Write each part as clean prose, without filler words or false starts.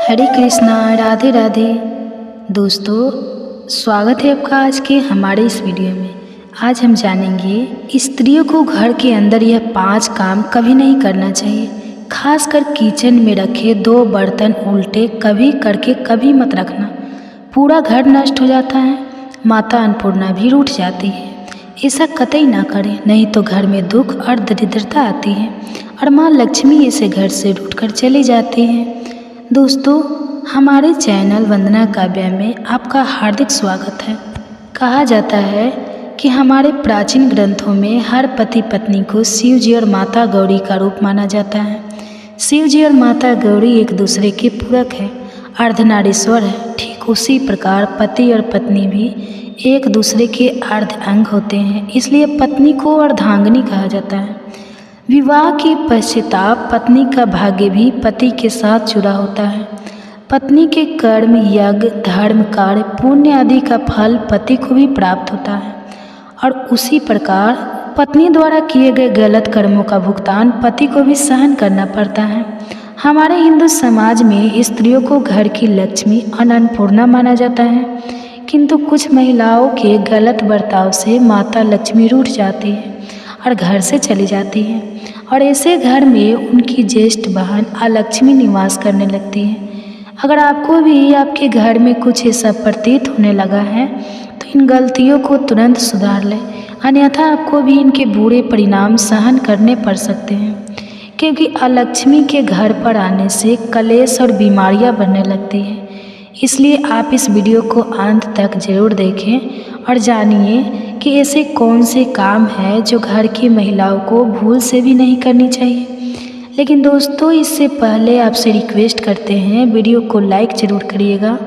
हरे कृष्णा, राधे राधे। दोस्तों, स्वागत है आपका आज के हमारे इस वीडियो में। आज हम जानेंगे स्त्रियों को घर के अंदर यह 5 काम कभी नहीं करना चाहिए। खासकर किचन में रखे 2 बर्तन उल्टे कभी करके कभी मत रखना। पूरा घर नष्ट हो जाता है, माता अन्नपूर्णा भी रूठ जाती है। ऐसा कतई ना करें, नहीं तो घर में दुख और दरिद्रता आती है और माँ लक्ष्मी ऐसे घर से रूठकर चली जाती हैं। दोस्तों, हमारे चैनल वंदना काव्य में आपका हार्दिक स्वागत है। कहा जाता है कि हमारे प्राचीन ग्रंथों में हर पति पत्नी को शिव जी और माता गौरी का रूप माना जाता है। शिव जी और माता गौरी एक दूसरे के पूरक है, अर्धनारीश्वर है। ठीक उसी प्रकार पति और पत्नी भी एक दूसरे के अर्ध अंग होते हैं, इसलिए पत्नी को अर्धांगिनी कहा जाता है। विवाह के पश्चाताप पत्नी का भाग्य भी पति के साथ जुड़ा होता है। पत्नी के कर्म, यज्ञ, धर्म, कार्य, पुण्य आदि का फल पति को भी प्राप्त होता है और उसी प्रकार पत्नी द्वारा किए गए गलत कर्मों का भुगतान पति को भी सहन करना पड़ता है। हमारे हिंदू समाज में स्त्रियों को घर की लक्ष्मी और अन्नपूर्णा माना जाता है, किंतु कुछ महिलाओं के गलत बर्ताव से माता लक्ष्मी रूठ जाती है और घर से चली जाती है और ऐसे घर में उनकी ज्येष्ठ बहन अलक्ष्मी निवास करने लगती है। अगर आपको भी आपके घर में कुछ ऐसा प्रतीत होने लगा है तो इन गलतियों को तुरंत सुधार लें, अन्यथा आपको भी इनके बुरे परिणाम सहन करने पड़ सकते हैं, क्योंकि अलक्ष्मी के घर पर आने से कलेश और बीमारियां बढ़ने लगती हैं। इसलिए आप इस वीडियो को अंत तक जरूर देखें और जानिए कि ऐसे कौन से काम हैं जो घर की महिलाओं को भूल से भी नहीं करनी चाहिए। लेकिन दोस्तों, इससे पहले आपसे रिक्वेस्ट करते हैं, वीडियो को लाइक ज़रूर करिएगा,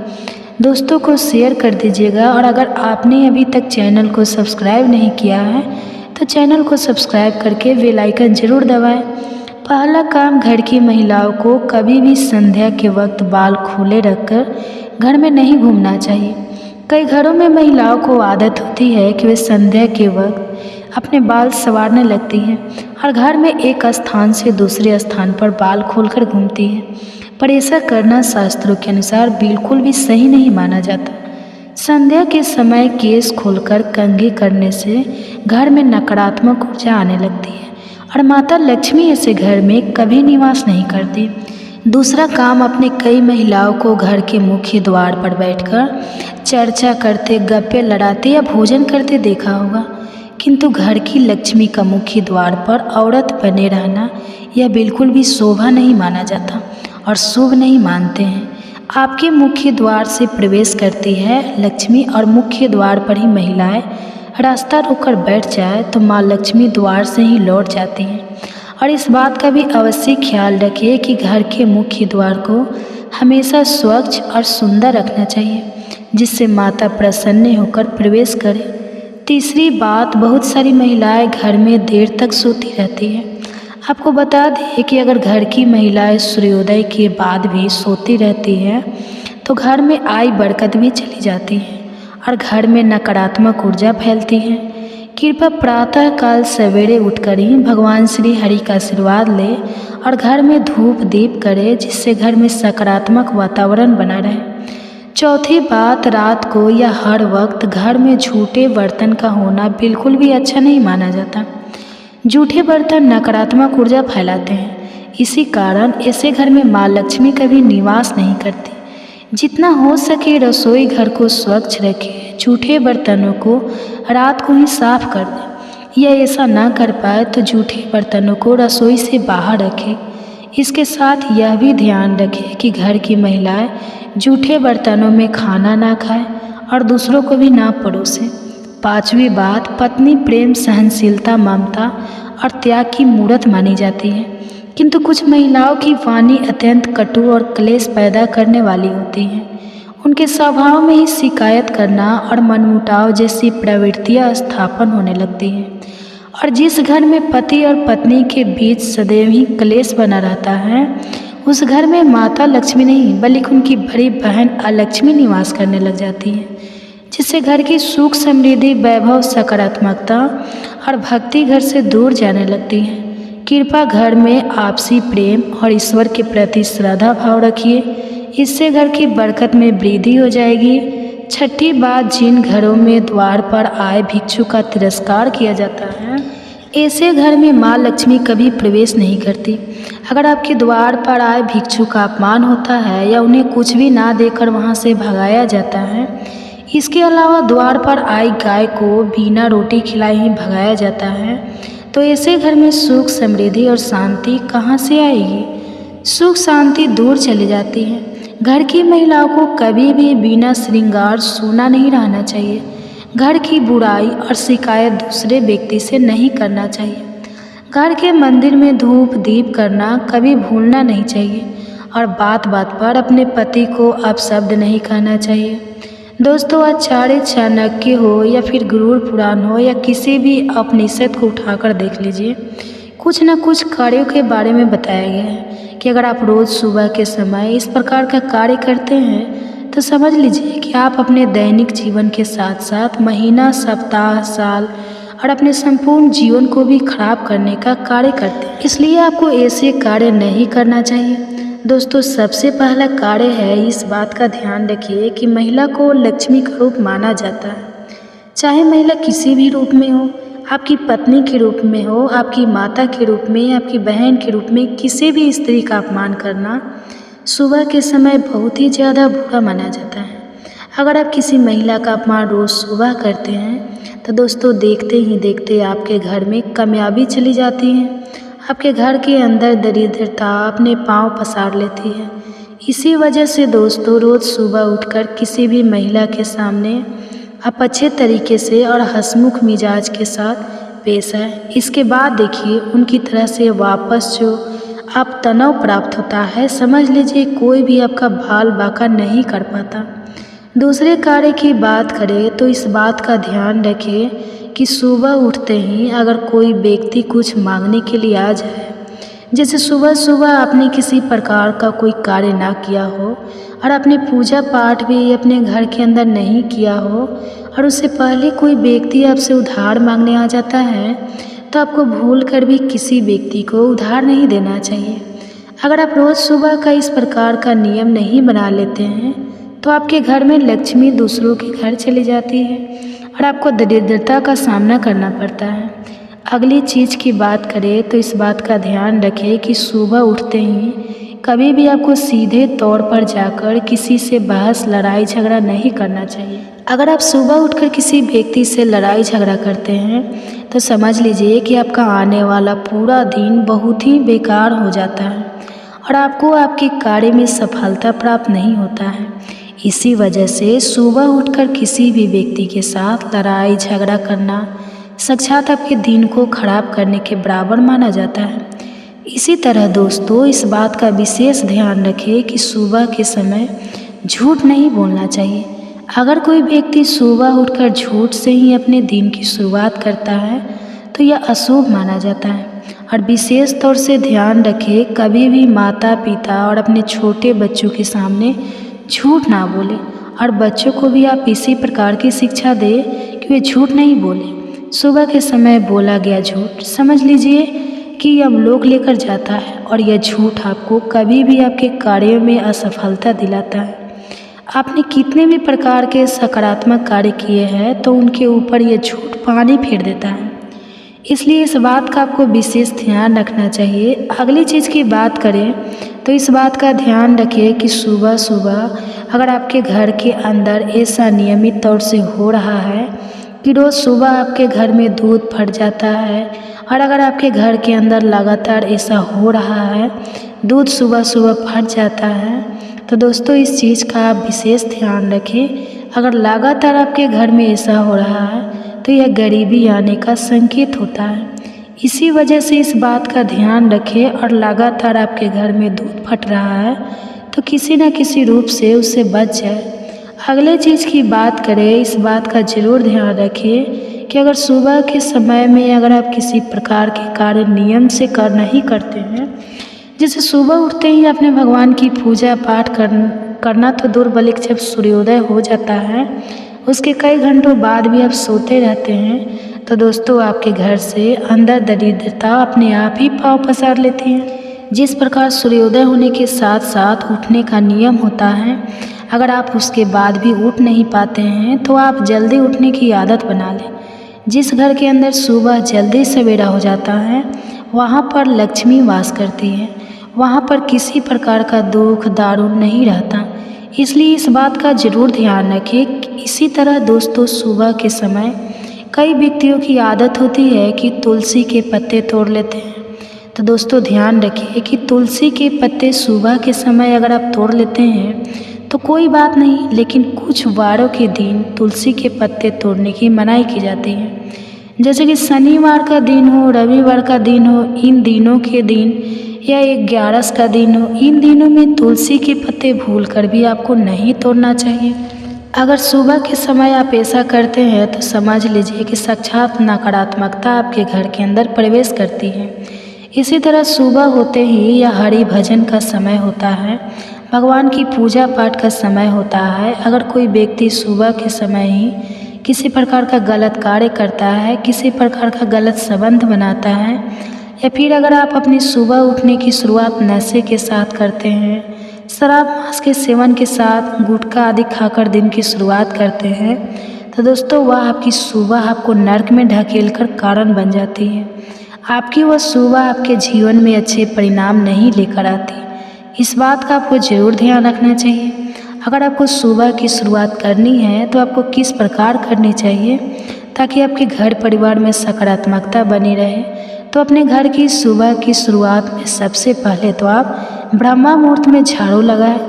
दोस्तों को शेयर कर दीजिएगा और अगर आपने अभी तक चैनल को सब्सक्राइब नहीं किया है तो चैनल को सब्सक्राइब करके बेल आइकन ज़रूर दबाएँ। पहला काम, घर की महिलाओं को कभी भी संध्या के वक्त बाल खुले रखकर घर में नहीं घूमना चाहिए। कई घरों में महिलाओं को आदत होती है कि वे संध्या के वक्त अपने बाल संवारने लगती हैं और घर में एक स्थान से दूसरे स्थान पर बाल खोलकर घूमती हैं, पर ऐसा करना शास्त्रों के अनुसार बिल्कुल भी सही नहीं माना जाता। संध्या के समय केस खोलकर कंघी करने से घर में नकारात्मक ऊर्जा आने लगती है और माता लक्ष्मी ऐसे घर में कभी निवास नहीं करती। दूसरा काम, अपने कई महिलाओं को घर के मुख्य द्वार पर बैठकर चर्चा करते, गप्पे लड़ाते या भोजन करते देखा होगा, किंतु घर की लक्ष्मी का मुख्य द्वार पर औरत बने रहना यह बिल्कुल भी शोभा नहीं माना जाता और शुभ नहीं मानते हैं। आपके मुख्य द्वार से प्रवेश करती है लक्ष्मी और मुख्य द्वार पर ही महिलाएं रास्ता रोककर बैठ जाए तो माँ लक्ष्मी द्वार से ही लौट जाती हैं। और इस बात का भी अवश्य ख्याल रखिए कि घर के मुख्य द्वार को हमेशा स्वच्छ और सुंदर रखना चाहिए, जिससे माता प्रसन्न होकर प्रवेश करें। तीसरी बात, बहुत सारी महिलाएं घर में देर तक सोती रहती हैं। आपको बता दें कि अगर घर की महिलाएं सूर्योदय के बाद भी सोती रहती हैं तो घर में आई बरकत भी चली जाती है और घर में नकारात्मक ऊर्जा फैलती है। कृपया प्रातः काल सवेरे उठकर ही भगवान श्री हरि का आशीर्वाद ले और घर में धूप दीप करें, जिससे घर में सकारात्मक वातावरण बना रहे। चौथी बात, रात को या हर वक्त घर में झूठे बर्तन का होना बिल्कुल भी अच्छा नहीं माना जाता। झूठे बर्तन नकारात्मक ऊर्जा फैलाते हैं, इसी कारण ऐसे घर में माँ लक्ष्मी कभी निवास नहीं करती। जितना हो सके रसोई घर को स्वच्छ रखें, झूठे बर्तनों को रात को ही साफ कर दें या ऐसा ना कर पाए तो झूठे बर्तनों को रसोई से बाहर रखें। इसके साथ यह भी ध्यान रखें कि घर की महिलाएं झूठे बर्तनों में खाना ना खाएं और दूसरों को भी ना परोसें। पांचवी बात, पत्नी प्रेम, सहनशीलता, ममता और त्याग की मूर्त मानी जाती है, किंतु कुछ महिलाओं की वाणी अत्यंत कटु और क्लेश पैदा करने वाली होती है। उनके स्वभाव में ही शिकायत करना और मनमुटाव जैसी प्रवृत्तियां स्थापन होने लगती हैं और जिस घर में पति और पत्नी के बीच सदैव ही क्लेश बना रहता है उस घर में माता लक्ष्मी नहीं बल्कि उनकी बड़ी बहन अलक्ष्मी निवास करने लग जाती है, जिससे घर की सुख, समृद्धि, वैभव, सकारात्मकता और भक्ति घर से दूर जाने लगती है। कृपया घर में आपसी प्रेम और ईश्वर के प्रति श्रद्धा भाव रखिए। इससे घर की बरकत में वृद्धि हो जाएगी। छठी बात, जिन घरों में द्वार पर आए भिक्षु का तिरस्कार किया जाता है, ऐसे घर में माँ लक्ष्मी कभी प्रवेश नहीं करती। अगर आपके द्वार पर आए भिक्षु का अपमान होता है या उन्हें कुछ भी ना देकर वहाँ से भगाया जाता है, इसके अलावा द्वार पर आई गाय को बिना रोटी खिलाए ही भगाया जाता है, तो ऐसे घर में सुख, समृद्धि और शांति कहाँ से आएगी? सुख शांति दूर चली जाती है। घर की महिलाओं को कभी भी बिना श्रृंगार सोना नहीं रहना चाहिए। घर की बुराई और शिकायत दूसरे व्यक्ति से नहीं करना चाहिए। घर के मंदिर में धूप दीप करना कभी भूलना नहीं चाहिए और बात बात पर अपने पति को अपशब्द नहीं कहना चाहिए। दोस्तों, आचार्य चाणक्य हो या फिर गरुड़ पुराण हो या किसी भी उपनिषद को उठाकर देख लीजिए, कुछ न कुछ कार्यों के बारे में बताया गया है कि अगर आप रोज़ सुबह के समय इस प्रकार का कार्य करते हैं तो समझ लीजिए कि आप अपने दैनिक जीवन के साथ साथ महीना, सप्ताह, साल और अपने संपूर्ण जीवन को भी खराब करने का कार्य करते हैं। इसलिए आपको ऐसे कार्य नहीं करना चाहिए। दोस्तों, सबसे पहला कार्य है, इस बात का ध्यान रखिए कि महिला को लक्ष्मी का रूप माना जाता है। चाहे महिला किसी भी रूप में हो, आपकी पत्नी के रूप में हो, आपकी माता के रूप में, आपकी बहन के रूप में, किसी भी स्त्री का अपमान करना सुबह के समय बहुत ही ज़्यादा बुरा माना जाता है। अगर आप किसी महिला का अपमान रोज़ सुबह करते हैं तो दोस्तों, देखते ही देखते आपके घर में कामयाबी चली जाती है। आपके घर के अंदर दरिद्रता अपने पांव पसार लेती है। इसी वजह से दोस्तों, रोज़ सुबह उठकर किसी भी महिला के सामने आप अच्छे तरीके से और हंसमुख मिजाज के साथ पेश आए। इसके बाद देखिए, उनकी तरह से वापस जो आप तनाव प्राप्त होता है, समझ लीजिए कोई भी आपका बाल बाका नहीं कर पाता। दूसरे कार्य की बात करें तो इस बात का ध्यान रखें कि सुबह उठते ही अगर कोई व्यक्ति कुछ मांगने के लिए आ जाए, जैसे सुबह सुबह आपने किसी प्रकार का कोई कार्य ना किया हो और आपने पूजा पाठ भी अपने घर के अंदर नहीं किया हो और उससे पहले कोई व्यक्ति आपसे उधार मांगने आ जाता है, तो आपको भूल कर भी किसी व्यक्ति को उधार नहीं देना चाहिए। अगर आप रोज़ सुबह का इस प्रकार का नियम नहीं बना लेते हैं तो आपके घर में लक्ष्मी दूसरों के घर चली जाती है और आपको दरिद्रता का सामना करना पड़ता है। अगली चीज़ की बात करें तो इस बात का ध्यान रखें कि सुबह उठते ही कभी भी आपको सीधे तौर पर जाकर किसी से बहस, लड़ाई झगड़ा नहीं करना चाहिए। अगर आप सुबह उठकर किसी व्यक्ति से लड़ाई झगड़ा करते हैं तो समझ लीजिए कि आपका आने वाला पूरा दिन बहुत ही बेकार हो जाता है और आपको आपके कार्य में सफलता प्राप्त नहीं होता है। इसी वजह से सुबह उठकर किसी भी व्यक्ति के साथ लड़ाई झगड़ा करना साक्षात आपके दिन को खराब करने के बराबर माना जाता है। इसी तरह दोस्तों, इस बात का विशेष ध्यान रखें कि सुबह के समय झूठ नहीं बोलना चाहिए। अगर कोई व्यक्ति सुबह उठकर झूठ से ही अपने दिन की शुरुआत करता है तो यह अशुभ माना जाता है। और विशेष तौर से ध्यान रखें, कभी भी माता पिता और अपने छोटे बच्चों के सामने झूठ ना बोले और बच्चों को भी आप इसी प्रकार की शिक्षा दें कि वे झूठ नहीं बोले। सुबह के समय बोला गया झूठ समझ लीजिए कि यह लोक लेकर जाता है और यह झूठ आपको कभी भी आपके कार्यों में असफलता दिलाता है। आपने कितने भी प्रकार के सकारात्मक कार्य किए हैं तो उनके ऊपर यह झूठ पानी फेर देता है। इसलिए इस बात का आपको विशेष ध्यान रखना चाहिए। अगली चीज़ की बात करें तो इस बात का ध्यान रखिए कि सुबह सुबह अगर आपके घर के अंदर ऐसा नियमित तौर से हो रहा है कि रोज़ सुबह आपके घर में दूध फट जाता है और अगर आपके घर के अंदर लगातार ऐसा हो रहा है, दूध सुबह सुबह फट जाता है, तो दोस्तों इस चीज़ का आप विशेष ध्यान रखें। अगर लगातार आपके घर में ऐसा हो रहा है तो यह गरीबी आने का संकेत होता है। इसी वजह से इस बात का ध्यान रखें और लगातार आपके घर में दूध फट रहा है तो किसी न किसी रूप से उससे बच जाए। अगले चीज़ की बात करें, इस बात का ज़रूर ध्यान रखिए कि अगर सुबह के समय में अगर आप किसी प्रकार के कार्य नियम से नहीं करते हैं, जैसे सुबह उठते ही अपने भगवान की पूजा पाठ करना तो दूर, बल्कि जब सूर्योदय हो जाता है उसके कई घंटों बाद भी आप सोते रहते हैं, तो दोस्तों आपके घर से अंदर दरिद्रता अपने आप ही पाँव पसार लेती है। जिस प्रकार सूर्योदय होने के साथ साथ उठने का नियम होता है, अगर आप उसके बाद भी उठ नहीं पाते हैं तो आप जल्दी उठने की आदत बना लें। जिस घर के अंदर सुबह जल्दी सवेरा हो जाता है वहाँ पर लक्ष्मी वास करती है, वहाँ पर किसी प्रकार का दुख दारुण नहीं रहता। इसलिए इस बात का ज़रूर ध्यान रखें। इसी तरह दोस्तों, सुबह के समय कई व्यक्तियों की आदत होती है कि तुलसी के पत्ते तोड़ लेते हैं। तो दोस्तों ध्यान रखिए कि तुलसी के पत्ते सुबह के समय अगर आप तोड़ लेते हैं तो कोई बात नहीं, लेकिन कुछ वारों के दिन तुलसी के पत्ते तोड़ने की मनाही की जाती है। जैसे कि शनिवार का दिन हो, रविवार का दिन हो, इन दिनों के दिन या 11 का दिन हो, इन दिनों में तुलसी के पत्ते भूलकर भी आपको नहीं तोड़ना चाहिए। अगर सुबह के समय आप ऐसा करते हैं तो समझ लीजिए कि साक्षात नकारात्मकता आपके घर के अंदर प्रवेश करती है। इसी तरह सुबह होते ही या हरि भजन का समय होता है, भगवान की पूजा पाठ का समय होता है। अगर कोई व्यक्ति सुबह के समय ही किसी प्रकार का गलत कार्य करता है, किसी प्रकार का गलत संबंध बनाता है, या फिर अगर आप अपनी सुबह उठने की शुरुआत नशे के साथ करते हैं, शराब मांस के सेवन के साथ, गुटखा आदि खाकर दिन की शुरुआत करते हैं, तो दोस्तों वह आपकी सुबह आपको नर्क में ढकेल कर कारण बन जाती है। आपकी वह सुबह आपके जीवन में अच्छे परिणाम नहीं लेकर आती। इस बात का आपको ज़रूर ध्यान रखना चाहिए। अगर आपको सुबह की शुरुआत करनी है तो आपको किस प्रकार करनी चाहिए ताकि आपके घर परिवार में सकारात्मकता बनी रहे, तो अपने घर की सुबह की शुरुआत में सबसे पहले तो आप ब्रह्मा मुहूर्त में झाड़ू लगाएं।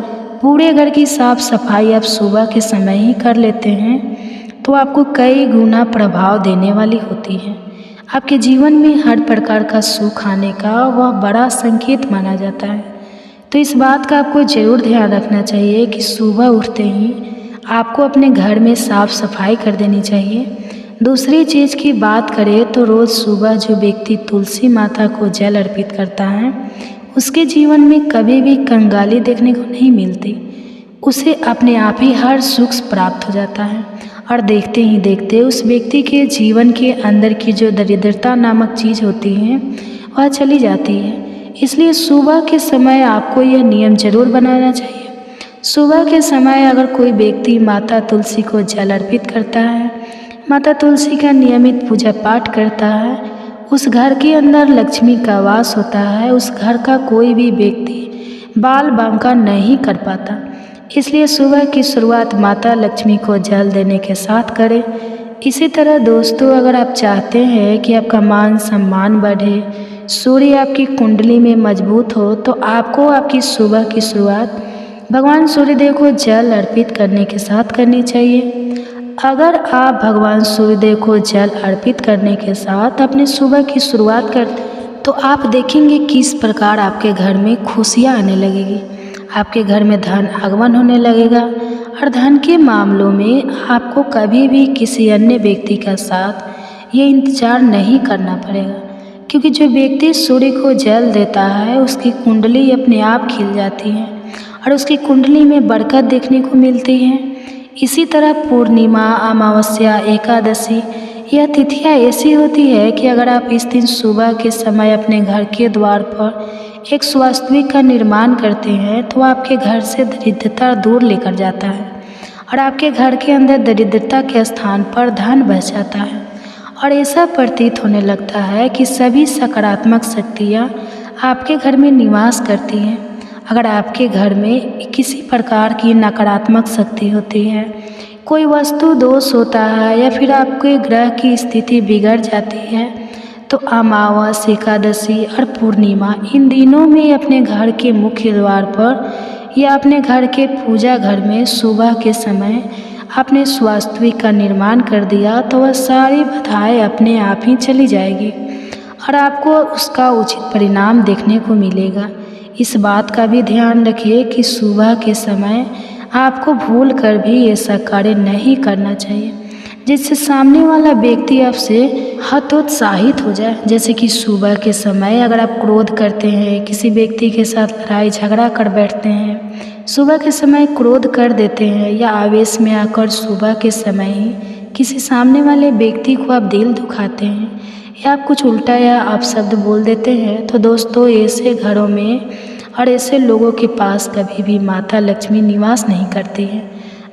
पूरे घर की साफ सफाई आप सुबह के समय ही कर लेते हैं तो आपको कई गुना प्रभाव देने वाली होती है। आपके जीवन में हर प्रकार का सुख आने का वह बड़ा संकेत माना जाता है। तो इस बात का आपको ज़रूर ध्यान रखना चाहिए कि सुबह उठते ही आपको अपने घर में साफ़ सफाई कर देनी चाहिए। दूसरी चीज़ की बात करें तो रोज़ सुबह जो व्यक्ति तुलसी माता को जल अर्पित करता है उसके जीवन में कभी भी कंगाली देखने को नहीं मिलती। उसे अपने आप ही हर सुख प्राप्त हो जाता है और देखते ही देखते उस व्यक्ति के जीवन के अंदर की जो दरिद्रता नामक चीज़ होती है वह चली जाती है। इसलिए सुबह के समय आपको यह नियम जरूर बनाना चाहिए। सुबह के समय अगर कोई व्यक्ति माता तुलसी को जल अर्पित करता है, माता तुलसी का नियमित पूजा पाठ करता है, उस घर के अंदर लक्ष्मी का वास होता है। उस घर का कोई भी व्यक्ति बाल बांका नहीं कर पाता। इसलिए सुबह की शुरुआत माता लक्ष्मी को जल देने के साथ करें। इसी तरह दोस्तों, अगर आप चाहते हैं कि आपका मान सम्मान बढ़े, सूर्य आपकी कुंडली में मजबूत हो, तो आपको आपकी सुबह की शुरुआत भगवान सूर्यदेव को जल अर्पित करने के साथ करनी चाहिए। अगर आप भगवान सूर्यदेव को जल अर्पित करने के साथ अपनी सुबह की शुरुआत करते तो आप देखेंगे किस प्रकार आपके घर में खुशियाँ आने लगेगी, आपके घर में धन आगमन होने लगेगा और धन के मामलों में आपको कभी भी किसी अन्य व्यक्ति का साथ ये इंतज़ार नहीं करना पड़ेगा, क्योंकि जो व्यक्ति सूर्य को जल देता है उसकी कुंडली अपने आप खिल जाती है और उसकी कुंडली में बरकत देखने को मिलती है। इसी तरह पूर्णिमा, अमावस्या, एकादशी यह तिथियाँ ऐसी होती है कि अगर आप इस दिन सुबह के समय अपने घर के द्वार पर एक स्वास्तविक का निर्माण करते हैं तो आपके घर से दरिद्रता दूर लेकर जाता है और आपके घर के अंदर दरिद्रता के स्थान पर धन बस जाता है और ऐसा प्रतीत होने लगता है कि सभी सकारात्मक शक्तियाँ आपके घर में निवास करती हैं। अगर आपके घर में किसी प्रकार की नकारात्मक शक्ति होती है, कोई वस्तु दोष होता है या फिर आपके ग्रह की स्थिति बिगड़ जाती है, तो अमावस, एकादशी और पूर्णिमा इन दिनों में अपने घर के मुख्य द्वार पर या अपने घर के पूजा घर में सुबह के समय आपने स्वास्तविक का निर्माण कर दिया तो वह सारी बाधाएं अपने आप ही चली जाएगी और आपको उसका उचित परिणाम देखने को मिलेगा। इस बात का भी ध्यान रखिए कि सुबह के समय आपको भूल कर भी ऐसा कार्य नहीं करना चाहिए जिससे सामने वाला व्यक्ति आपसे हतोत्साहित हो जाए। जैसे कि सुबह के समय अगर आप क्रोध करते हैं, किसी व्यक्ति के साथ लड़ाई झगड़ा कर बैठते हैं, सुबह के समय क्रोध कर देते हैं या आवेश में आकर सुबह के समय ही किसी सामने वाले व्यक्ति को आप दिल दुखाते हैं, या आप कुछ उल्टा या अपशब्द बोल देते हैं तो दोस्तों ऐसे घरों में और ऐसे लोगों के पास कभी भी माता लक्ष्मी निवास नहीं करती हैं।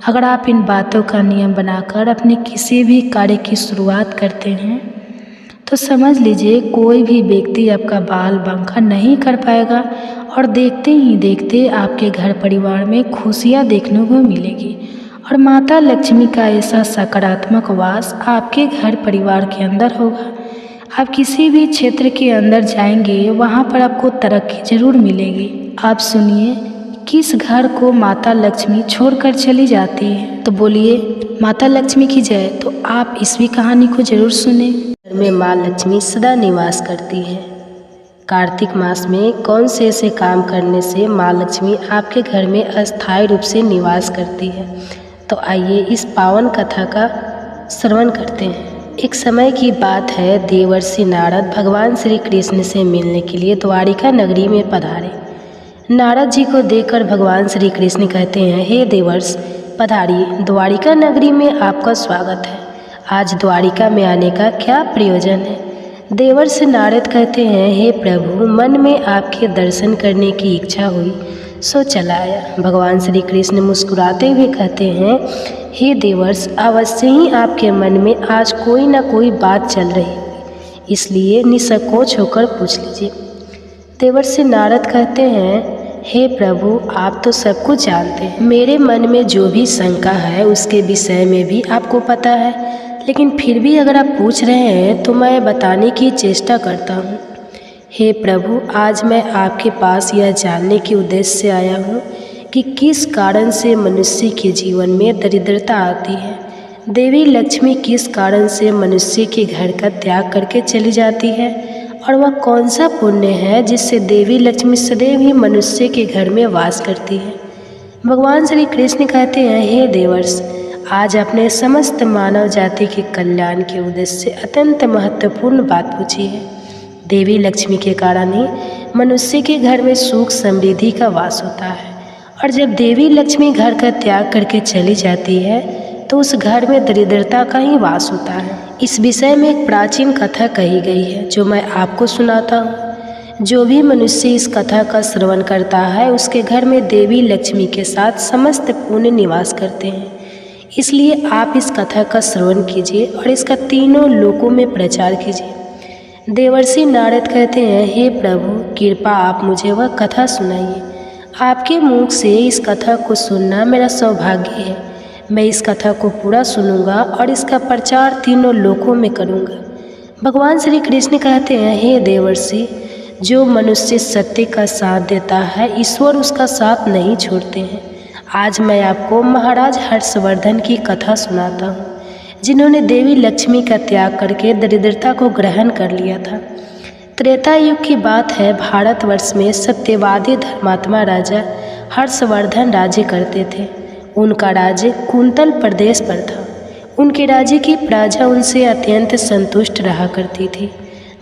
अगर आप इन बातों का नियम बनाकर अपने किसी भी कार्य की शुरुआत करते हैं तो समझ लीजिए कोई भी व्यक्ति आपका बाल बांका नहीं कर पाएगा और देखते ही देखते आपके घर परिवार में खुशियाँ देखने को मिलेगी और माता लक्ष्मी का ऐसा सकारात्मक वास आपके घर परिवार के अंदर होगा। आप किसी भी क्षेत्र के अंदर जाएंगे वहाँ पर आपको तरक्की जरूर मिलेगी। आप सुनिए किस घर को माता लक्ष्मी छोड़कर चली जाती है, तो बोलिए माता लक्ष्मी की जय। तो आप इस भी कहानी को जरूर सुने। घर में माँ लक्ष्मी सदा निवास करती है। कार्तिक मास में कौन से ऐसे काम करने से माँ लक्ष्मी आपके घर में अस्थायी रूप से निवास करती है, तो आइए इस पावन कथा का श्रवण करते हैं। एक समय की बात है, देवर्षि नारद भगवान श्री कृष्ण से मिलने के लिए द्वारिका नगरी में पधारे। नारद जी को देखकर भगवान श्री कृष्ण कहते हैं, हे देवर्ष पधारिए, द्वारिका नगरी में आपका स्वागत है। आज द्वारिका में आने का क्या प्रयोजन है? देवर्षि नारद कहते हैं, हे प्रभु मन में आपके दर्शन करने की इच्छा हुई सो चला आया। भगवान श्री कृष्ण मुस्कुराते हुए कहते हैं, हे देवर्ष अवश्य ही आपके मन में आज कोई ना कोई बात चल रही है, इसलिए निसंकोच होकर पूछ लीजिए। देवर्षि नारद कहते हैं, हे प्रभु आप तो सब कुछ जानते हैं, मेरे मन में जो भी शंका है उसके विषय में भी आपको पता है, लेकिन फिर भी अगर आप पूछ रहे हैं तो मैं बताने की चेष्टा करता हूँ। हे प्रभु आज मैं आपके पास यह जानने के उद्देश्य से आया हूँ कि किस कारण से मनुष्य के जीवन में दरिद्रता आती है। देवी लक्ष्मी किस कारण से मनुष्य के घर का त्याग करके चली जाती है और वह कौन सा पुण्य है जिससे देवी लक्ष्मी सदैव ही मनुष्य के घर में वास करती है। भगवान श्री कृष्ण कहते हैं, हे देवर्ष आज अपने समस्त मानव जाति के कल्याण के उद्देश्य से अत्यंत महत्वपूर्ण बात पूछी है। देवी लक्ष्मी के कारण ही मनुष्य के घर में सुख समृद्धि का वास होता है और जब देवी लक्ष्मी घर का त्याग करके चली जाती है तो उस घर में दरिद्रता का ही वास होता है। इस विषय में एक प्राचीन कथा कही गई है जो मैं आपको सुनाता हूँ। जो भी मनुष्य इस कथा का श्रवण करता है उसके घर में देवी लक्ष्मी के साथ समस्त पुण्य निवास करते हैं। इसलिए आप इस कथा का श्रवण कीजिए और इसका तीनों लोकों में प्रचार कीजिए। देवर्षि नारद कहते हैं, हे प्रभु कृपा आप मुझे वह कथा सुनाइए। आपके मुख से इस कथा को सुनना मेरा सौभाग्य है। मैं इस कथा को पूरा सुनूंगा और इसका प्रचार तीनों लोकों में करूंगा। भगवान श्री कृष्ण कहते हैं, हे देवर्षि जो मनुष्य सत्य का साथ देता है ईश्वर उसका साथ नहीं छोड़ते हैं। आज मैं आपको महाराज हर्षवर्धन की कथा सुनाता हूँ जिन्होंने देवी लक्ष्मी का त्याग करके दरिद्रता को ग्रहण कर लिया था। त्रेता युग की बात है, भारतवर्ष में सत्यवादी धर्मात्मा राजा हर्षवर्धन राज्य करते थे। उनका राज्य कुंतल प्रदेश पर था। उनके राज्य की प्रजा उनसे अत्यंत संतुष्ट रहा करती थी।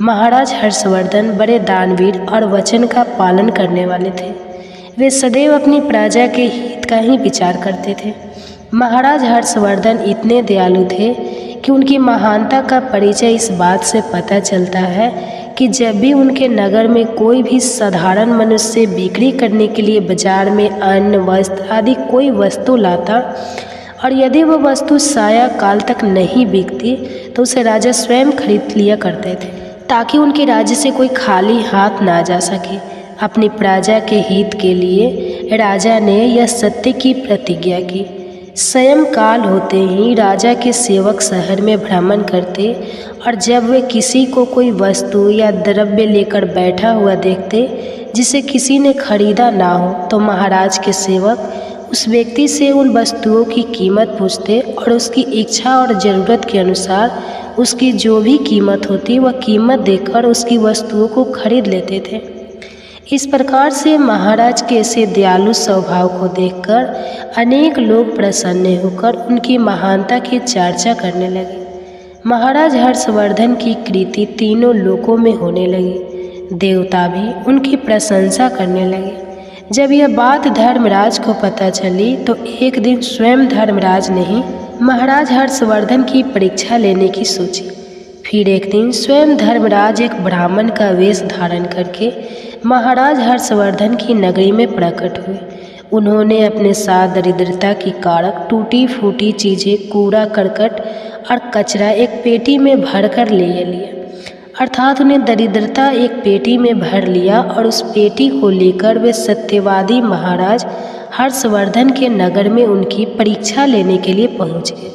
महाराज हर्षवर्धन बड़े दानवीर और वचन का पालन करने वाले थे। वे सदैव अपनी प्रजा के हित का ही विचार करते थे। महाराज हर्षवर्धन इतने दयालु थे कि उनकी महानता का परिचय इस बात से पता चलता है कि जब भी उनके नगर में कोई भी साधारण मनुष्य बिक्री करने के लिए बाजार में अन्न वस्त्र आदि कोई वस्तु लाता और यदि वह वस्तु साया काल तक नहीं बिकती तो उसे राजा स्वयं खरीद लिया करते थे ताकि उनके राज्य से कोई खाली हाथ ना जा सके। अपनी प्रजा के हित के लिए राजा ने यह सत्य की प्रतिज्ञा की। स्वयं काल होते ही राजा के सेवक शहर में भ्रमण करते और जब वे किसी को कोई वस्तु या द्रव्य लेकर बैठा हुआ देखते जिसे किसी ने खरीदा ना हो तो महाराज के सेवक उस व्यक्ति से उन वस्तुओं की कीमत पूछते और उसकी इच्छा और ज़रूरत के अनुसार उसकी जो भी कीमत होती वह कीमत देकर उसकी वस्तुओं को खरीद लेते थे। इस प्रकार से महाराज के ऐसे दयालु स्वभाव को देखकर अनेक लोग प्रसन्न होकर उनकी महानता की चर्चा करने लगे। महाराज हर्षवर्धन की कीर्ति तीनों लोकों में होने लगी। देवता भी उनकी प्रशंसा करने लगे। जब यह बात धर्मराज को पता चली तो एक दिन स्वयं धर्मराज ने ही महाराज हर्षवर्धन की परीक्षा लेने की सोची। फिर एक दिन स्वयं धर्मराज एक ब्राह्मण का वेश धारण करके महाराज हर्षवर्धन की नगरी में प्रकट हुए। उन्होंने अपने साथ दरिद्रता की कारक टूटी फूटी चीज़ें, कूड़ा करकट और कचरा एक पेटी में भर कर ले लिया। अर्थात उन्हें दरिद्रता एक पेटी में भर लिया और उस पेटी को लेकर वे सत्यवादी महाराज हर्षवर्धन के नगर में उनकी परीक्षा लेने के लिए पहुँच गए।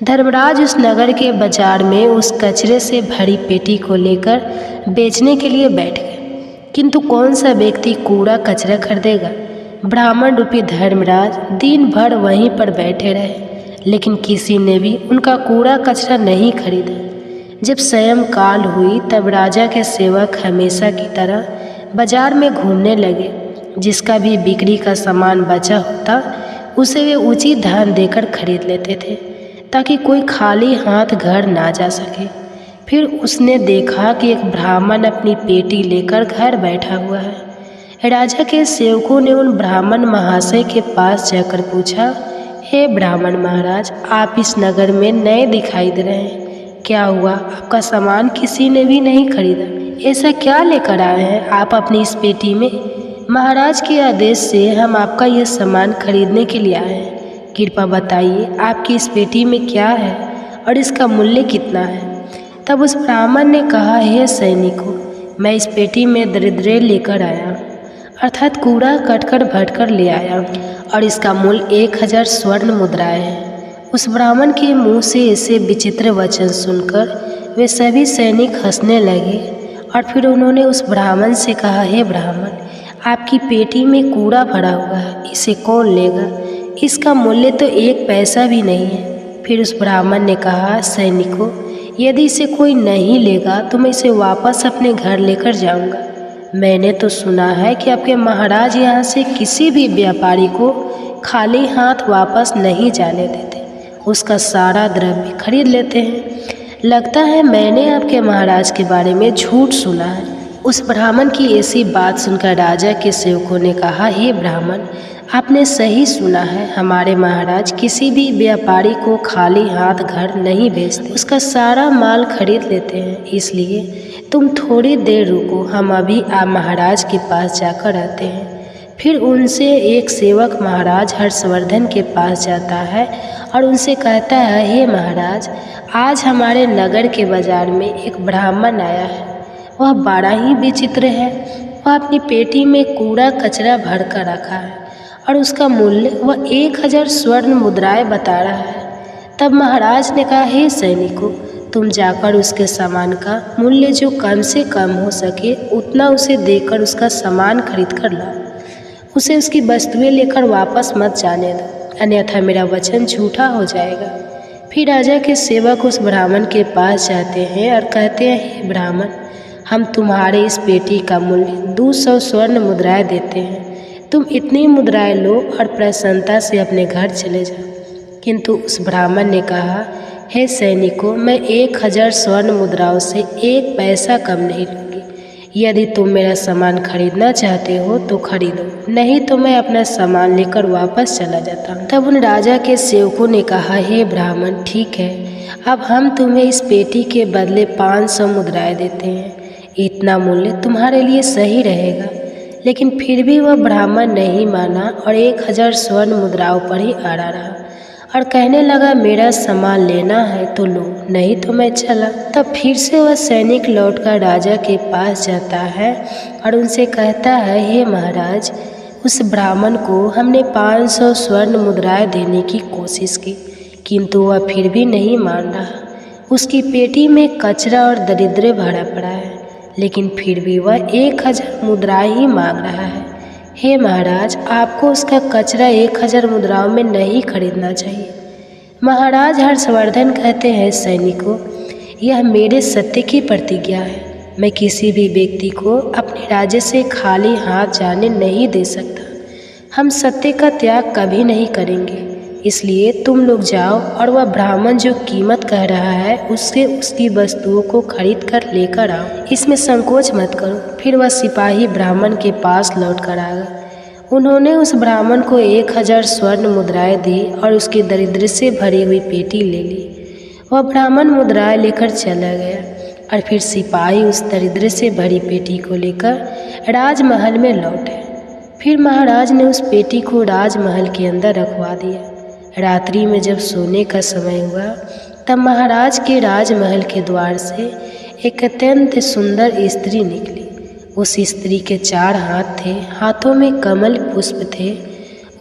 धर्मराज उस नगर के बाजार में उस कचरे से भरी पेटी को लेकर बेचने के लिए बैठ गए, किंतु कौन सा व्यक्ति कूड़ा कचरा खरीदेगा। ब्राह्मण रूपी धर्मराज दिन भर वहीं पर बैठे रहे, लेकिन किसी ने भी उनका कूड़ा कचरा नहीं खरीदा। जब सायंकाल हुई तब राजा के सेवक हमेशा की तरह बाजार में घूमने लगे। जिसका भी बिक्री का सामान बचा होता उसे वे उचित धन देकर खरीद लेते थे, ताकि कोई खाली हाथ घर ना जा सके। फिर उसने देखा कि एक ब्राह्मण अपनी पेटी लेकर घर बैठा हुआ है। राजा के सेवकों ने उन ब्राह्मण महाशय के पास जाकर पूछा, हे ब्राह्मण महाराज, आप इस नगर में नए दिखाई दे रहे हैं, क्या हुआ? आपका सामान किसी ने भी नहीं खरीदा, ऐसा क्या लेकर आए हैं आप अपनी इस पेटी में? महाराज के आदेश से हम आपका यह सामान खरीदने के लिए आए हैं। कृपा बताइए आपकी इस पेटी में क्या है और इसका मूल्य कितना है? तब उस ब्राह्मण ने कहा, हे सैनिकों, मैं इस पेटी में दरिद्र लेकर आया, अर्थात कूड़ा कटकर भटकर ले आया और इसका मूल्य 1000 स्वर्ण मुद्राएं है। उस ब्राह्मण के मुंह से ऐसे विचित्र वचन सुनकर वे सभी सैनिक हंसने लगे और फिर उन्होंने उस ब्राह्मण से कहा, हे ब्राह्मण, आपकी पेटी में कूड़ा भरा हुआ है, इसे कौन लेगा? इसका मूल्य तो 1 पैसा भी नहीं है। फिर उस ब्राह्मण ने कहा, सैनिकों, यदि इसे कोई नहीं लेगा तो मैं इसे वापस अपने घर लेकर जाऊंगा। मैंने तो सुना है कि आपके महाराज यहाँ से किसी भी व्यापारी को खाली हाथ वापस नहीं जाने देते, उसका सारा द्रव्य खरीद लेते हैं। लगता है मैंने आपके महाराज के बारे में झूठ सुना है। उस ब्राह्मण की ऐसी बात सुनकर राजा के सेवकों ने कहा, हे ब्राह्मण, आपने सही सुना है, हमारे महाराज किसी भी व्यापारी को खाली हाथ घर नहीं भेजते, उसका सारा माल खरीद लेते हैं। इसलिए तुम थोड़ी देर रुको, हम अभी आप महाराज के पास जाकर आते हैं। फिर उनसे एक सेवक महाराज हर्षवर्धन के पास जाता है और उनसे कहता है, हे महाराज, आज हमारे नगर के बाजार में एक ब्राह्मण आया है। वह बड़ा ही विचित्र है। वह अपनी पेटी में कूड़ा कचरा भर कर रखा है और उसका मूल्य वह 1000 स्वर्ण मुद्राएं बता रहा है। तब महाराज ने कहा, हे सैनिकों, तुम जाकर उसके सामान का मूल्य जो कम से कम हो सके उतना उसे देकर उसका सामान खरीद कर लाओ। उसे उसकी वस्तुएं लेकर वापस मत जाने दो, अन्यथा मेरा वचन झूठा हो जाएगा। फिर राजा के सेवक उस ब्राह्मण के पास जाते हैं और कहते हैं, हे ब्राह्मण, हम तुम्हारे इस पेटी का मूल्य 200 स्वर्ण मुद्राएं देते हैं। तुम इतनी मुद्राएं लो और प्रसन्नता से अपने घर चले जाओ। किंतु उस ब्राह्मण ने कहा, हे सैनिकों, मैं 1000 स्वर्ण मुद्राओं से 1 पैसा कम नहीं लूँगी। यदि तुम मेरा सामान खरीदना चाहते हो तो खरीदो, नहीं तो मैं अपना सामान लेकर वापस चला जाता हूँ। तब उन राजा के सेवकों ने कहा, हे ब्राह्मण, ठीक है, अब हम तुम्हें इस पेटी के बदले 500 मुद्राएं देते हैं। इतना मूल्य तुम्हारे लिए सही रहेगा। लेकिन फिर भी वह ब्राह्मण नहीं माना और 1000 स्वर्ण मुद्राओं पर ही अड़ा रहा और कहने लगा, मेरा सामान लेना है तो लो, नहीं तो मैं चला। तब फिर से वह सैनिक लौटकर राजा के पास जाता है और उनसे कहता है, हे महाराज, उस ब्राह्मण को हमने 500 स्वर्ण मुद्राएं देने की कोशिश की, किंतु वह फिर भी नहीं मान रहा। उसकी पेटी में कचरा और दरिद्र भरा पड़ा है, लेकिन फिर भी वह 1000 मुद्राएं ही मांग रहा है। हे महाराज, आपको उसका कचरा 1000 मुद्राओं में नहीं खरीदना चाहिए। महाराज हर्षवर्धन कहते हैं, सैनिकों, यह मेरे सत्य की प्रतिज्ञा है। मैं किसी भी व्यक्ति को अपने राज्य से खाली हाथ जाने नहीं दे सकता। हम सत्य का त्याग कभी नहीं करेंगे। इसलिए तुम लोग जाओ और वह ब्राह्मण जो कीमत कह रहा है उससे उसकी वस्तुओं को खरीद कर लेकर आओ। इसमें संकोच मत करो। फिर वह सिपाही ब्राह्मण के पास लौट कर आ गए। उन्होंने उस ब्राह्मण को 1000 स्वर्ण मुद्राएं दी और उसकी दरिद्र से भरी हुई पेटी ले ली। वह ब्राह्मण मुद्राएं लेकर चला गया और फिर सिपाही उस दरिद्र से भरी पेटी को लेकर राजमहल में लौटे। फिर महाराज ने उस पेटी को राजमहल के अंदर रखवा दिया। रात्रि में जब सोने का समय हुआ तब महाराज के राजमहल के द्वार से एक अत्यंत सुंदर स्त्री निकली। उस स्त्री के 4 हाथ थे, हाथों में कमल पुष्प थे।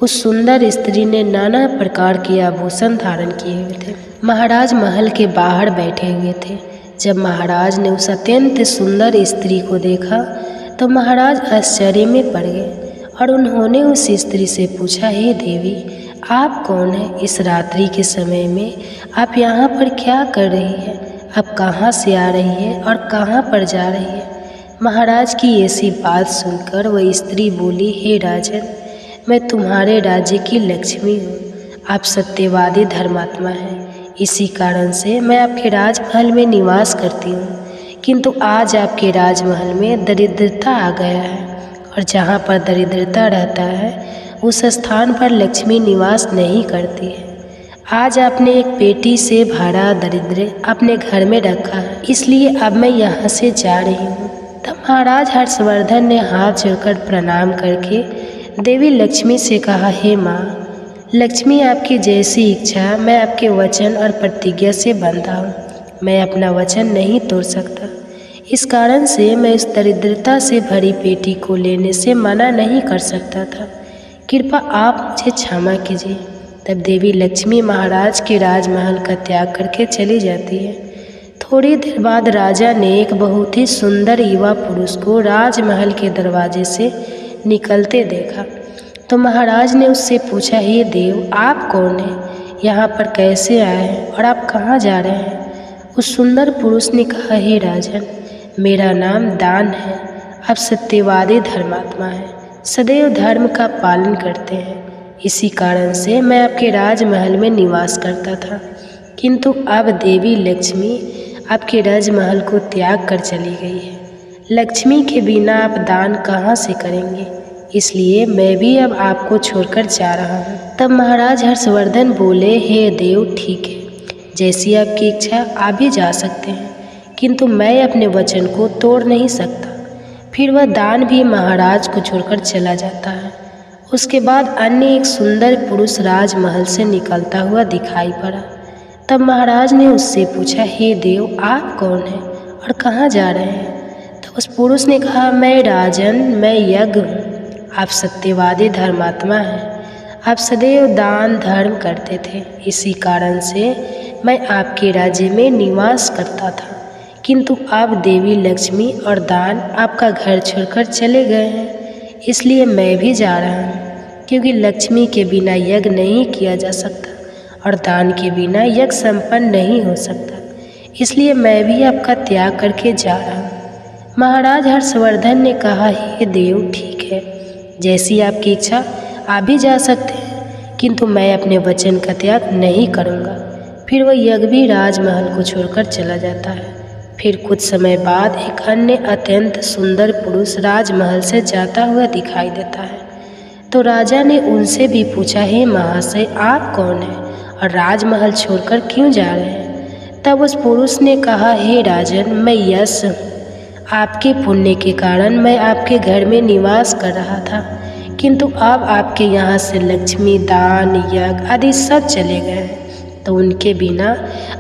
उस सुंदर स्त्री ने नाना प्रकार के आभूषण धारण किए हुए थे। महाराज महल के बाहर बैठे हुए थे। जब महाराज ने उस अत्यंत सुंदर स्त्री को देखा तो महाराज आश्चर्य में पड़ गए और उन्होंने उस स्त्री से पूछा, हे देवी, आप कौन हैं? इस रात्रि के समय में आप यहाँ पर क्या कर रही हैं? आप कहाँ से आ रही है और कहाँ पर जा रही है? महाराज की ऐसी बात सुनकर वह स्त्री बोली, हे राजन, मैं तुम्हारे राज्य की लक्ष्मी हूँ। आप सत्यवादी धर्मात्मा हैं, इसी कारण से मैं आपके राजमहल में निवास करती हूँ। किंतु आज आपके राजमहल में दरिद्रता आ गया है और जहाँ पर दरिद्रता रहता है उस स्थान पर लक्ष्मी निवास नहीं करती है। आज आपने एक पेटी से भरा दरिद्र अपने घर में रखा है, इसलिए अब मैं यहाँ से जा रही हूँ। तब महाराज हर्षवर्धन ने हाथ जोड़कर प्रणाम करके देवी लक्ष्मी से कहा, हे माँ लक्ष्मी, आपकी जैसी इच्छा, मैं आपके वचन और प्रतिज्ञा से बंधा हूँ। मैं अपना वचन नहीं तोड़ सकता, इस कारण से मैं इस दरिद्रता से भरी पेटी को लेने से मना नहीं कर सकता था। कृपया आप मुझे क्षमा कीजिए। तब देवी लक्ष्मी महाराज के राजमहल का त्याग करके चली जाती है। थोड़ी देर बाद राजा ने एक बहुत ही सुंदर युवा पुरुष को राजमहल के दरवाजे से निकलते देखा तो महाराज ने उससे पूछा, हे देव, आप कौन हैं? यहाँ पर कैसे आए हैं और आप कहाँ जा रहे हैं? उस सुंदर पुरुष ने कहा, हे राजन, मेरा नाम दान है। आप सत्यवादी धर्मात्मा हैं, सदैव धर्म का पालन करते हैं, इसी कारण से मैं आपके राजमहल में निवास करता था। किंतु अब देवी लक्ष्मी आपके राजमहल को त्याग कर चली गई है। लक्ष्मी के बिना आप दान कहाँ से करेंगे? इसलिए मैं भी अब आपको छोड़कर जा रहा हूँ। तब महाराज हर्षवर्धन बोले, हे देव, ठीक है, जैसी आपकी इच्छा आप भी जा सकते हैं, किंतु मैं अपने वचन को तोड़ नहीं सकता। फिर वह दान भी महाराज को छोड़कर चला जाता है। उसके बाद अन्य एक सुंदर पुरुष राजमहल से निकलता हुआ दिखाई पड़ा। तब महाराज ने उससे पूछा, हे देव, आप कौन हैं और कहाँ जा रहे हैं? तो उस पुरुष ने कहा, मैं राजन, मैं यज्ञ हूँ। आप सत्यवादी धर्मात्मा हैं, आप सदैव दान धर्म करते थे, इसी कारण से मैं आपके राज्य में निवास करता था। किंतु अब देवी लक्ष्मी और दान आपका घर छोड़कर चले गए हैं, इसलिए मैं भी जा रहा हूँ, क्योंकि लक्ष्मी के बिना यज्ञ नहीं किया जा सकता और दान के बिना यज्ञ संपन्न नहीं हो सकता, इसलिए मैं भी आपका त्याग करके जा रहा हूँ। महाराज हर्षवर्धन ने कहा, हे देव, ठीक है, जैसी आपकी इच्छा आप भी जा सकते हैं, किंतु मैं अपने वचन का त्याग नहीं करूँगा। फिर वह यज्ञ भी राजमहल को छोड़कर चला जाता है। फिर कुछ समय बाद एक अन्य अत्यंत सुंदर पुरुष राजमहल से जाता हुआ दिखाई देता है। तो राजा ने उनसे भी पूछा, हे महाशय, आप कौन हैं और राजमहल छोड़कर क्यों जा रहे हैं? तब उस पुरुष ने कहा, हे राजन, मैं यश हूँ। आपके पुण्य के कारण मैं आपके घर में निवास कर रहा था, किंतु अब आपके यहाँ से लक्ष्मी, दान, यज्ञ आदि सब चले गए हैं, तो उनके बिना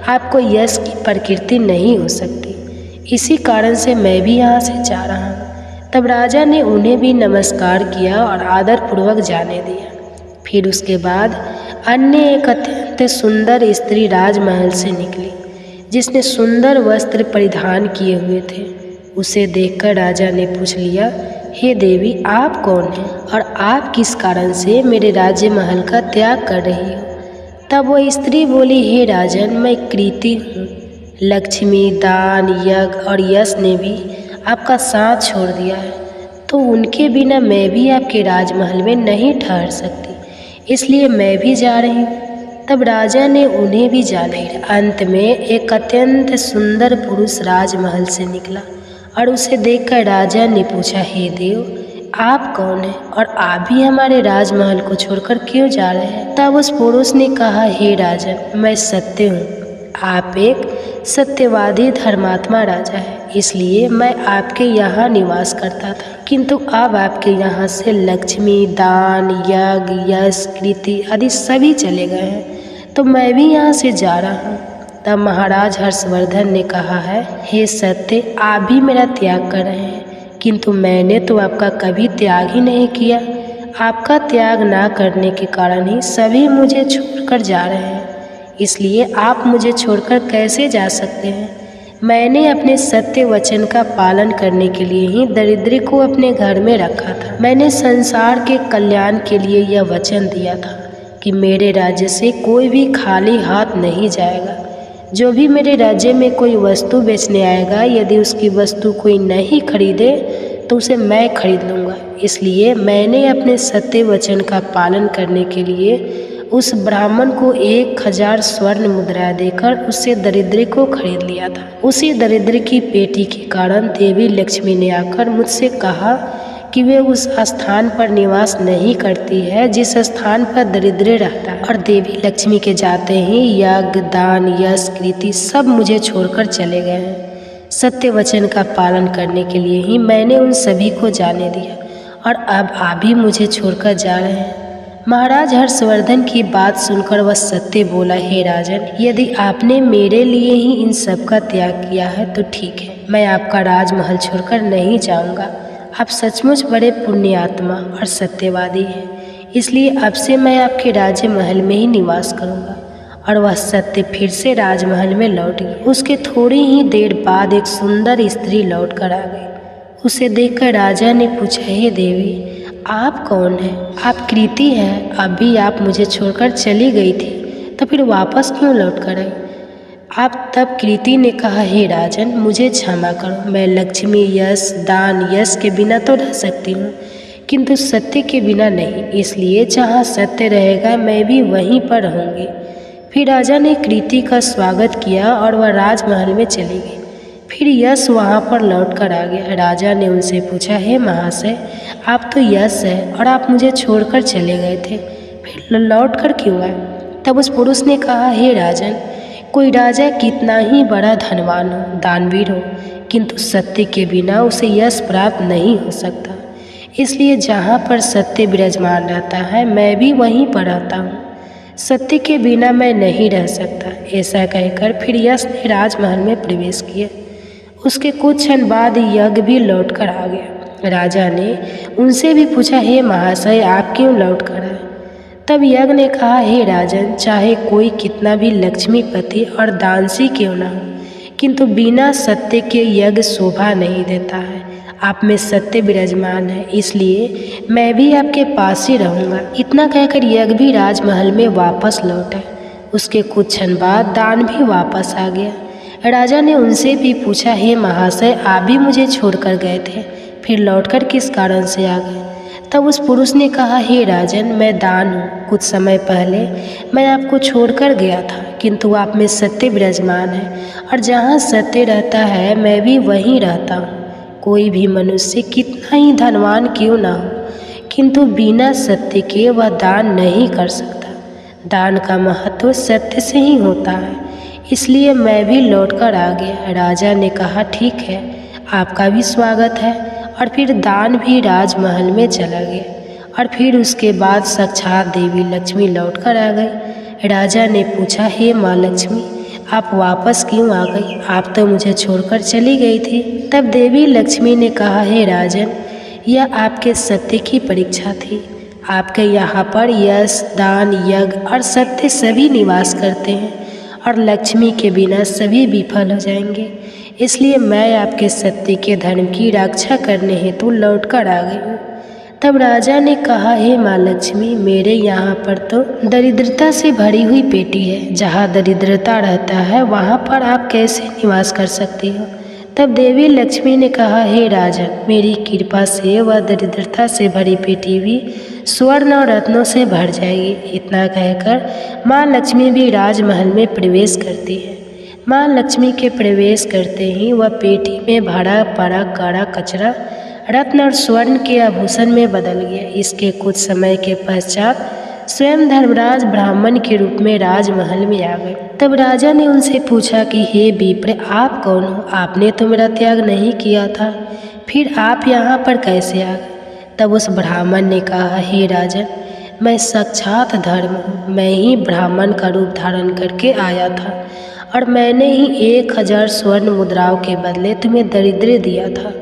आपको यश की प्रकृति नहीं हो सकती, इसी कारण से मैं भी यहाँ से जा रहा हूँ। तब राजा ने उन्हें भी नमस्कार किया और आदरपूर्वक जाने दिया। फिर उसके बाद अन्य एक अत्यंत सुंदर स्त्री राजमहल से निकली, जिसने सुंदर वस्त्र परिधान किए हुए थे। उसे देखकर राजा ने पूछ लिया, हे देवी, आप कौन हैं और आप किस कारण से मेरे राज्य महल का त्याग कर रही हो? तब वह स्त्री बोली, हे राजन, मैं कृति हूँ। लक्ष्मी, दान, यज्ञ और यश ने भी आपका साथ छोड़ दिया है, तो उनके बिना मैं भी आपके राजमहल में नहीं ठहर सकती, इसलिए मैं भी जा रही हूँ। तब राजा ने उन्हें भी जाने दिया। अंत में एक अत्यंत सुंदर पुरुष राजमहल से निकला और उसे देखकर राजा ने पूछा, हे देव, आप कौन हैं और आप भी हमारे राजमहल को छोड़कर क्यों जा रहे हैं? तब उस पुरुष ने कहा, हे राजन, मैं सत्य हूँ। आप एक सत्यवादी धर्मात्मा राजा हैं, इसलिए मैं आपके यहाँ निवास करता था, किंतु अब आपके यहाँ से लक्ष्मी, दान, यज्ञ, यश, कृति आदि सभी चले गए हैं, तो मैं भी यहाँ से जा रहा हूँ। तब महाराज हर्षवर्धन ने कहा है, हे सत्य, आप भी मेरा त्याग कर रहे हैं, किंतु मैंने तो आपका कभी त्याग ही नहीं किया। आपका त्याग ना करने के कारण ही सभी मुझे छोड़कर जा रहे हैं, इसलिए आप मुझे छोड़कर कैसे जा सकते हैं। मैंने अपने सत्य वचन का पालन करने के लिए ही दरिद्री को अपने घर में रखा था। मैंने संसार के कल्याण के लिए यह वचन दिया था कि मेरे राज्य से कोई भी खाली हाथ नहीं जाएगा। जो भी मेरे राज्य में कोई वस्तु बेचने आएगा, यदि उसकी वस्तु कोई नहीं खरीदे तो उसे मैं खरीद लूँगा। इसलिए मैंने अपने सत्य वचन का पालन करने के लिए उस ब्राह्मण को 1000 स्वर्ण मुद्रा देकर उससे दरिद्री को खरीद लिया था। उसी दरिद्र की पेटी के कारण देवी लक्ष्मी ने आकर मुझसे कहा कि वे उस स्थान पर निवास नहीं करती है जिस स्थान पर दरिद्र रहता है, और देवी लक्ष्मी के जाते ही यज्ञ, दान, यश, कृति सब मुझे छोड़कर चले गए हैं। सत्य वचन का पालन करने के लिए ही मैंने उन सभी को जाने दिया, और अब आप भी मुझे छोड़कर जा रहे हैं। महाराज हर्षवर्धन की बात सुनकर वह सत्य बोला, हे राजन, यदि आपने मेरे लिए ही इन सब का त्याग किया है तो ठीक है, मैं आपका राजमहल छोड़कर नहीं जाऊंगा। आप सचमुच बड़े पुण्यात्मा और सत्यवादी हैं, इसलिए अब से मैं आपके राज्य महल में ही निवास करूंगा। और वह सत्य फिर से राजमहल में लौट गई। उसके थोड़ी ही देर बाद एक सुंदर स्त्री लौट कर आ गई। उसे देखकर राजा ने पूछा, हे देवी, आप कौन हैं? आप कृति हैं, अभी आप मुझे छोड़कर चली गई थी, तो फिर वापस क्यों लौट कर आई? आप तब कृति ने कहा, हे राजन, मुझे क्षमा करो, मैं लक्ष्मी, यश, दान, यश के बिना तो रह सकती हूँ, किंतु सत्य के बिना नहीं, इसलिए जहाँ सत्य रहेगा मैं भी वहीं पर रहूँगी। फिर राजा ने कृति का स्वागत किया और वह राजमहल में चली गई। फिर यश वहाँ पर लौट कर आ गया। राजा ने उनसे पूछा, हे महाशय, आप तो यश है और आप मुझे छोड़कर चले गए थे, फिर लौट कर क्यों आए? तब उस पुरुष ने कहा, हे राजन, कोई राजा कितना ही बड़ा धनवान हो, दानवीर हो, किंतु सत्य के बिना उसे यश प्राप्त नहीं हो सकता। इसलिए जहाँ पर सत्य विराजमान रहता है मैं भी वहीं पर रहता हूँ। सत्य के बिना मैं नहीं रह सकता। ऐसा कहकर फिर यश ने राजमहल में प्रवेश किया। उसके कुछ क्षण बाद यज्ञ भी लौट कर आ गया। राजा ने उनसे भी पूछा, हे महाशय, आप क्यों लौट कर आए? तब यज्ञ ने कहा, हे राजन, चाहे कोई कितना भी लक्ष्मीपति और दानसी क्यों न हो, किंतु बिना सत्य के यज्ञ शोभा नहीं देता है। आप में सत्य विराजमान है, इसलिए मैं भी आपके पास ही रहूँगा। इतना कहकर यज्ञ भी राजमहल में वापस लौटा। उसके कुछ क्षण बाद दान भी वापस आ गया। राजा ने उनसे भी पूछा, हे महाशय, आप भी मुझे छोड़कर गए थे, फिर लौटकर किस कारण से आ गए? तब उस पुरुष ने कहा, हे राजन, मैं दान हूँ। कुछ समय पहले मैं आपको छोड़कर गया था, किंतु आप में सत्य विराजमान है, और जहाँ सत्य रहता है मैं भी वहीं रहता हूँ। कोई भी मनुष्य कितना ही धनवान क्यों ना हो, किंतु बिना सत्य के वह दान नहीं कर सकता। दान का महत्व सत्य से ही होता है, इसलिए मैं भी लौटकर आ गया। राजा ने कहा, ठीक है, आपका भी स्वागत है। और फिर दान भी राजमहल में चला गया। और फिर उसके बाद साक्षात देवी लक्ष्मी लौटकर आ गई। राजा ने पूछा, हे माँ लक्ष्मी, आप वापस क्यों आ गई? आप तो मुझे छोड़कर चली गई थी। तब देवी लक्ष्मी ने कहा, हे राजन, यह आपके सत्य की परीक्षा थी। आपके यहाँ पर यश, दान, यज्ञ और सत्य सभी निवास करते हैं, और लक्ष्मी के बिना सभी विफल हो जाएंगे। इसलिए मैं आपके सत्य के धर्म की रक्षा करने हेतु लौट कर आ गई हूँ। तब राजा ने कहा, हे माँ लक्ष्मी, मेरे यहाँ पर तो दरिद्रता से भरी हुई पेटी है। जहाँ दरिद्रता रहता है वहाँ पर आप कैसे निवास कर सकती हो? तब देवी लक्ष्मी ने कहा, हे राजन, मेरी कृपा से वह दरिद्रता से भरी पेटी भी स्वर्ण और रत्नों से भर जाएगी। इतना कहकर माँ लक्ष्मी भी राजमहल में प्रवेश करती है। माँ लक्ष्मी के प्रवेश करते ही वह पेटी में भरा पड़ा काड़ा कचरा रत्न और स्वर्ण के आभूषण में बदल गया। इसके कुछ समय के पश्चात स्वयं धर्मराज ब्राह्मण के रूप में राजमहल में आ गए। तब राजा ने उनसे पूछा कि हे विप्र, आप कौन हो? आपने तो मेरा त्याग नहीं किया था, फिर आप यहाँ पर कैसे आ गए? तब उस ब्राह्मण ने कहा, हे राजन, मैं साक्षात धर्म हूँ। मैं ही ब्राह्मण का रूप धारण करके आया था और मैंने ही 1000 स्वर्ण मुद्राओं के बदले तुम्हें दरिद्र दिया था,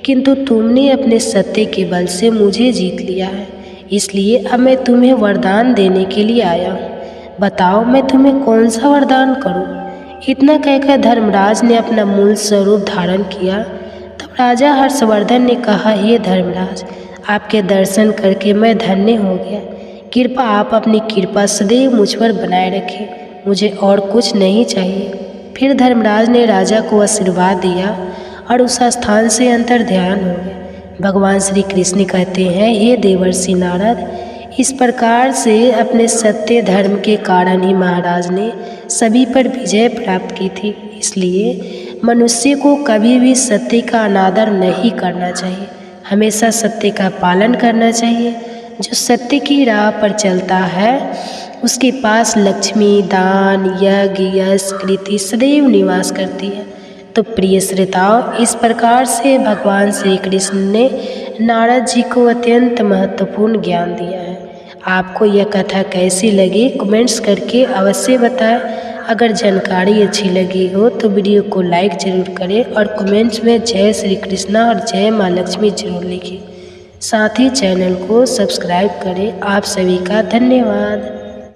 किंतु तुमने अपने सत्य के बल से मुझे जीत लिया है। इसलिए अब मैं तुम्हें वरदान देने के लिए आया हूँ। बताओ मैं तुम्हें कौन सा वरदान करूँ? इतना कहकर धर्मराज ने अपना मूल स्वरूप धारण किया। तब राजा हर्षवर्धन ने कहा, हे धर्मराज, आपके दर्शन करके मैं धन्य हो गया। कृपा आप अपनी कृपा सदैव मुझ पर बनाए रखें, मुझे और कुछ नहीं चाहिए। फिर धर्मराज ने राजा को आशीर्वाद दिया और उस स्थान से अंतर ध्यान हो गए। भगवान श्री कृष्ण कहते हैं, हे देवर्षि नारद, इस प्रकार से अपने सत्य धर्म के कारण ही महाराज ने सभी पर विजय प्राप्त की थी। इसलिए मनुष्य को कभी भी सत्य का अनादर नहीं करना चाहिए, हमेशा सत्य का पालन करना चाहिए। जो सत्य की राह पर चलता है उसके पास लक्ष्मी, दान, यज्ञ, यश, कीर्ति सदैव निवास करती है। तो प्रिय श्रोताओं, इस प्रकार से भगवान श्री कृष्ण ने नारद जी को अत्यंत महत्वपूर्ण ज्ञान दिया है। आपको यह कथा कैसी लगी कमेंट्स करके अवश्य बताएं। अगर जानकारी अच्छी लगी हो तो वीडियो को लाइक ज़रूर करें और कमेंट्स में जय श्री कृष्णा और जय माँ लक्ष्मी जरूर लिखें। साथ ही चैनल को सब्सक्राइब करें। आप सभी का धन्यवाद।